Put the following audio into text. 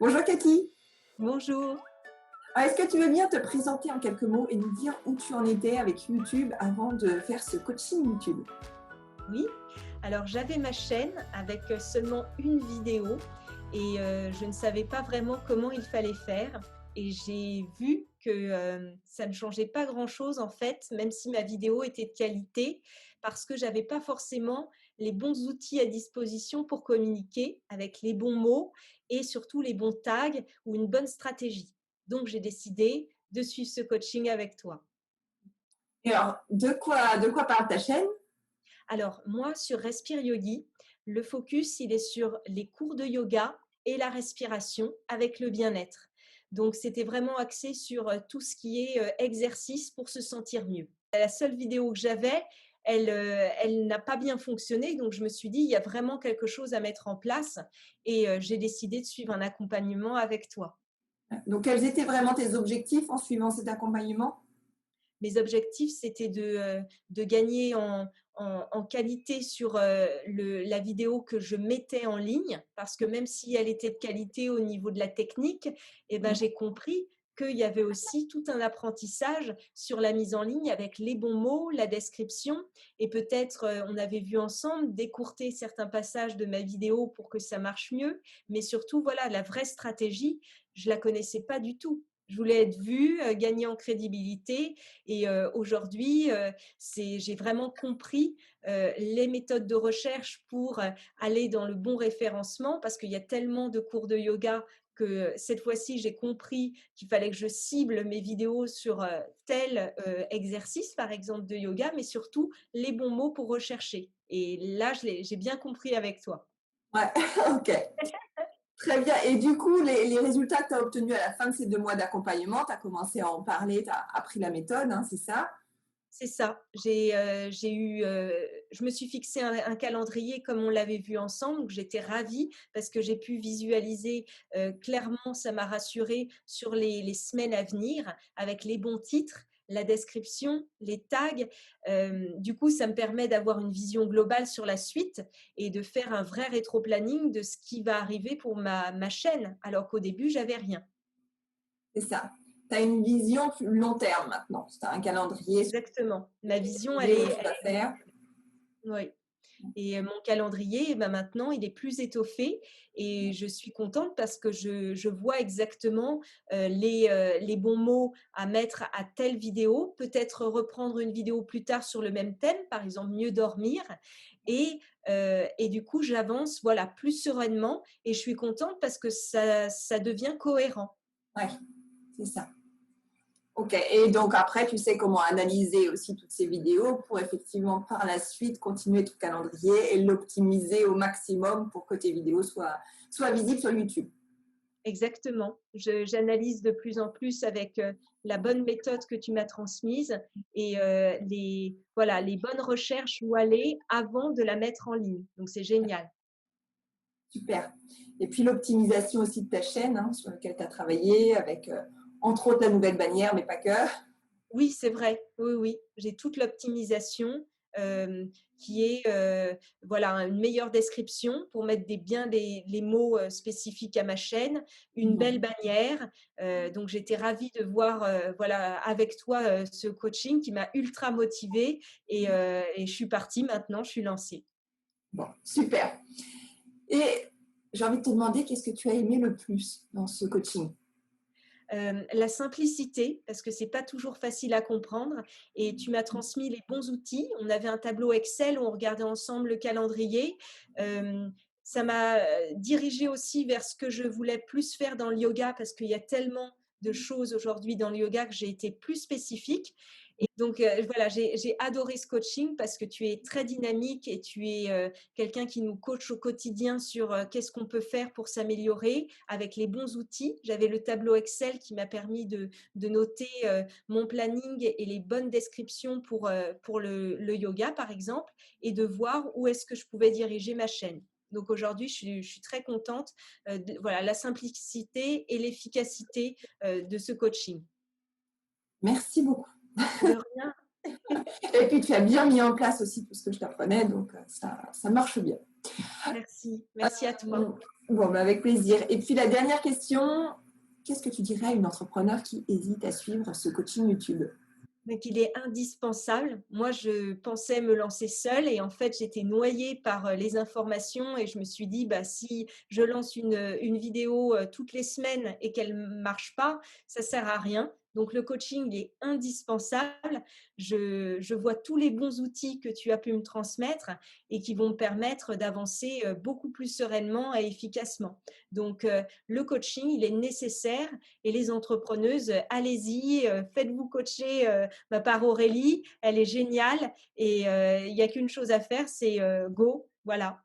Bonjour Cathy. Bonjour. Est-ce que tu veux bien te présenter en quelques mots et nous dire où tu en étais avec YouTube avant de faire ce coaching YouTube? Oui, alors j'avais ma chaîne avec seulement une vidéo et je ne savais pas vraiment comment il fallait faire et j'ai vu que ça ne changeait pas grand-chose en fait, même si ma vidéo était de qualité, parce que j'avais pas forcément les bons outils à disposition pour communiquer avec les bons mots et surtout les bons tags ou une bonne stratégie. Donc j'ai décidé de suivre ce coaching avec toi. Et alors, de quoi parle ta chaîne? Alors, moi, sur Respire Yogi, le focus, il est sur les cours de yoga et la respiration avec le bien-être. Donc, c'était vraiment axé sur tout ce qui est exercice pour se sentir mieux. La seule vidéo que j'avais, elle n'a pas bien fonctionné. Donc, je me suis dit, il y a vraiment quelque chose à mettre en place et j'ai décidé de suivre un accompagnement avec toi. Donc, quels étaient vraiment tes objectifs en suivant cet accompagnement? Mes objectifs, c'était de gagner en qualité sur la vidéo que je mettais en ligne, parce que même si elle était de qualité au niveau de la technique, eh ben, j'ai compris qu'il y avait aussi tout un apprentissage sur la mise en ligne avec les bons mots, la description, et peut-être on avait vu ensemble décourter certains passages de ma vidéo pour que ça marche mieux, mais surtout, voilà, la vraie stratégie, je ne la connaissais pas du tout. Je voulais être vue, gagner en crédibilité et aujourd'hui, j'ai vraiment compris les méthodes de recherche pour aller dans le bon référencement parce qu'il y a tellement de cours de yoga que cette fois-ci, j'ai compris qu'il fallait que je cible mes vidéos sur tel exercice, par exemple, de yoga, mais surtout les bons mots pour rechercher. Et là, j'ai bien compris avec toi. Ouais, ok. Très bien. Et du coup, les résultats que tu as obtenus à la fin de ces 2 mois d'accompagnement, tu as commencé à en parler, tu as appris la méthode, hein, c'est ça? C'est ça. Je me suis fixé un calendrier comme on l'avait vu ensemble, donc j'étais ravie parce que j'ai pu visualiser clairement, ça m'a rassurée sur les semaines à venir avec les bons titres, la description, les tags. Du coup, ça me permet d'avoir une vision globale sur la suite et de faire un vrai rétro-planning de ce qui va arriver pour ma chaîne, alors qu'au début, j'avais rien. C'est ça. Tu as une vision plus long terme maintenant. Tu as un calendrier sur Exactement. Ma les vision, vidéos que tu vas elle est faire. oui. Et mon calendrier, bah, maintenant, il est plus étoffé et je suis contente parce que je vois exactement les bons mots à mettre à telle vidéo, peut-être reprendre une vidéo plus tard sur le même thème, par exemple mieux dormir. Et du coup, j'avance voilà, plus sereinement et je suis contente parce que ça devient cohérent. Ouais, c'est ça. Ok, et donc après, tu sais comment analyser aussi toutes ces vidéos pour effectivement par la suite continuer ton calendrier et l'optimiser au maximum pour que tes vidéos soient visibles sur YouTube. Exactement. J'analyse de plus en plus avec la bonne méthode que tu m'as transmise et voilà, les bonnes recherches où aller avant de la mettre en ligne. Donc, c'est génial. Super. Et puis l'optimisation aussi de ta chaîne, hein, sur laquelle tu as travaillé avec, entre autres, la nouvelle bannière, mais pas que. Oui, c'est vrai. Oui, oui. J'ai toute l'optimisation qui est voilà, une meilleure description pour mettre bien les mots spécifiques à ma chaîne, une belle bannière. Donc, j'étais ravie de voir voilà, avec toi ce coaching qui m'a ultra motivée et je suis partie maintenant, je suis lancée. Bon, super. Et j'ai envie de te demander, qu'est-ce que tu as aimé le plus dans ce coaching? La simplicité, parce que c'est pas toujours facile à comprendre et tu m'as transmis les bons outils. On avait un tableau Excel où on regardait ensemble le calendrier. Ça m'a dirigée aussi vers ce que je voulais plus faire dans le yoga parce qu'il y a tellement de choses aujourd'hui dans le yoga que j'ai été plus spécifique. Et donc, voilà, j'ai adoré ce coaching parce que tu es très dynamique et tu es quelqu'un qui nous coach au quotidien sur qu'est-ce qu'on peut faire pour s'améliorer avec les bons outils. J'avais le tableau Excel qui m'a permis de noter mon planning et les bonnes descriptions pour le yoga, par exemple, et de voir où est-ce que je pouvais diriger ma chaîne. Donc aujourd'hui, je suis très contente de voilà, la simplicité et l'efficacité de ce coaching. Merci beaucoup. De rien. Et puis, tu as bien mis en place aussi tout ce que je t'apprenais, donc ça marche bien. Merci. Merci à toi. Bon, bah, avec plaisir. Et puis, la dernière question, qu'est-ce que tu dirais à une entrepreneur qui hésite à suivre ce coaching YouTube? Donc, il est indispensable. Moi, je pensais me lancer seule et en fait, j'étais noyée par les informations et je me suis dit, bah, si je lance une vidéo toutes les semaines et qu'elle ne marche pas, ça ne sert à rien. Donc, le coaching il est indispensable. Je vois tous les bons outils que tu as pu me transmettre et qui vont me permettre d'avancer beaucoup plus sereinement et efficacement. Donc, le coaching, il est nécessaire et les entrepreneuses, allez-y, faites-vous coacher par Aurélie. Elle est géniale et il n'y a qu'une chose à faire, c'est go. Voilà.